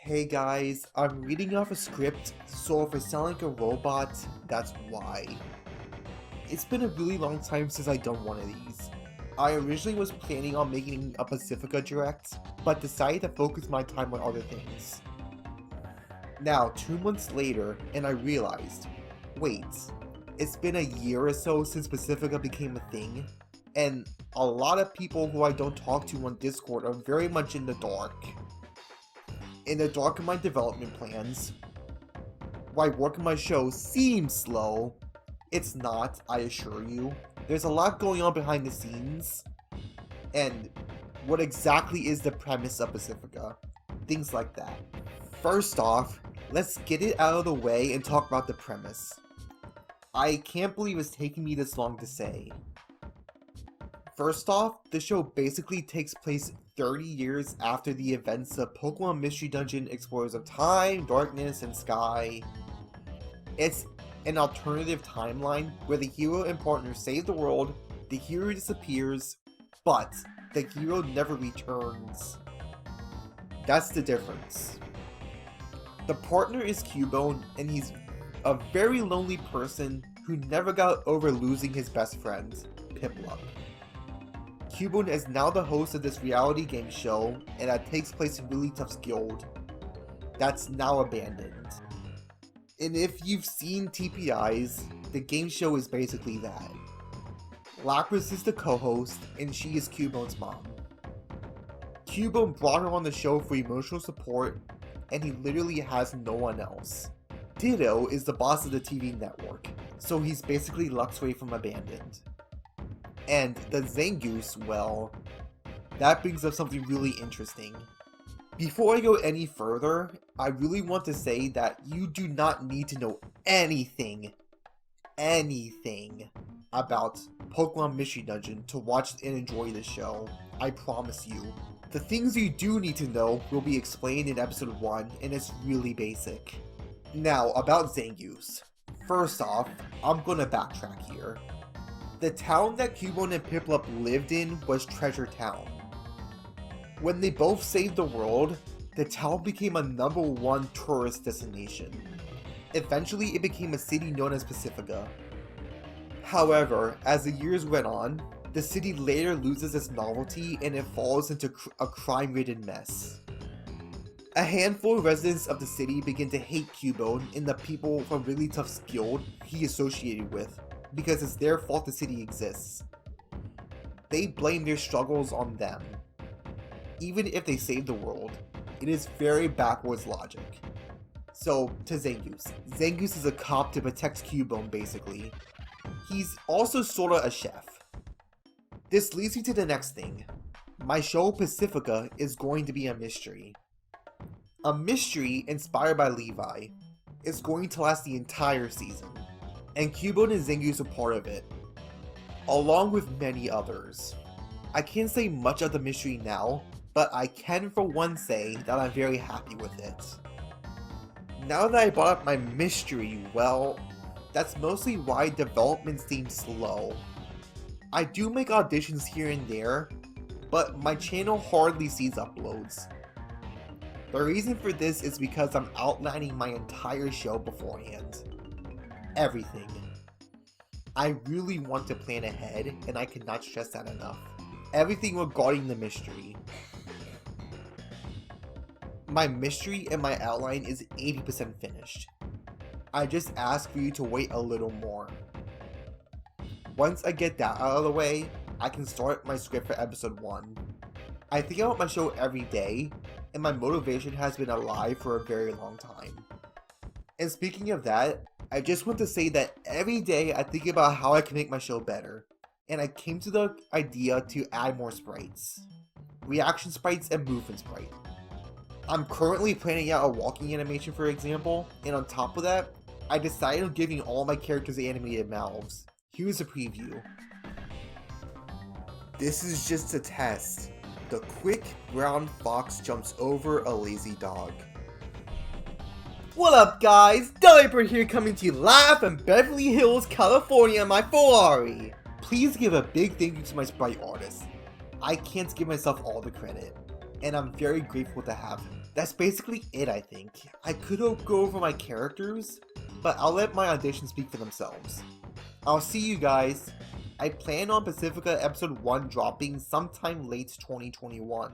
Hey guys, I'm reading off a script, so if I sound like a robot, that's why. It's been a really long time since I've done one of these. I originally was planning on making a Pacifica direct, but decided to focus my time on other things. Now, 2 months later, and I realized, wait, it's been a year or so since Pacifica became a thing, and a lot of people who I don't talk to on Discord are very much in the dark. In the dark of my development plans. Why work on my show seems slow. It's not, I assure you. There's a lot going on behind the scenes. And what exactly is the premise of Pacifica? Things like that. First off, let's get it out of the way and talk about the premise. I can't believe it's taking me this long to say. First off, the show basically takes place 30 years after the events of Pokemon Mystery Dungeon Explorers of Time, Darkness, and Sky. It's an alternative timeline where the hero and partner save the world, the hero disappears, but the hero never returns. That's the difference. The partner is Cubone, and he's a very lonely person who never got over losing his best friend, Piplup. Cubone is now the host of this reality game show, and that takes place in Really Tough's guild. That's now abandoned. And if you've seen TPIs, the game show is basically that. Lapras is the co-host, and she is Cubone's mom. Cubone brought her on the show for emotional support, and he literally has no one else. Ditto is the boss of the TV network, so he's basically Luxray from Abandoned. And the Zangoose, well, that brings up something really interesting. Before I go any further, I really want to say that you do not need to know anything about Pokemon Mystery Dungeon to watch and enjoy this show. I promise you. The things you do need to know will be explained in episode 1, and it's really basic. Now, about Zangoose. First off, I'm gonna backtrack here. The town that Cubone and Piplup lived in was Treasure Town. When they both saved the world, the town became a #1 tourist destination. Eventually, it became a city known as Pacifica. However, as the years went on, the city later loses its novelty and it falls into a crime-ridden mess. A handful of residents of the city begin to hate Cubone and the people from Really Tough's guild he associated with, because it's their fault the city exists. They blame their struggles on them. Even if they save the world, it is very backwards logic. So, to Zangoose. Zangoose is a cop to protect Cubone, basically. He's also sorta a chef. This leads me to the next thing. My show Pacifica is going to be a mystery. A mystery inspired by Levi. It's going to last the entire season. And Cubone and Zangoose are part of it, along with many others. I can't say much of the mystery now, but I can for one say that I'm very happy with it. Now that I brought up my mystery, well, that's mostly why development seems slow. I do make auditions here and there, but my channel hardly sees uploads. The reason for this is because I'm outlining my entire show beforehand. Everything. I really want to plan ahead, and I cannot stress that enough. Everything regarding the mystery. My mystery and my outline is 80% finished. I just ask for you to wait a little more. Once I get that out of the way, I can start my script for episode 1. I think about my show every day, and my motivation has been alive for a very long time. And speaking of that, I just want to say that every day I think about how I can make my show better, and I came to the idea to add more sprites. Reaction sprites and movement sprite. I'm currently planning out a walking animation, for example, and on top of that, I decided on giving all my characters animated mouths. Here's a preview. This is just a test. The quick brown fox jumps over a lazy dog. What up guys, Diaper here coming to you live from Beverly Hills, California in my Ferrari. Please give a big thank you to my sprite artist. I can't give myself all the credit, and I'm very grateful to have him. That's basically it, I think. I could go over my characters, but I'll let my auditions speak for themselves. I'll see you guys. I plan on Pacifica Episode 1 dropping sometime late 2021.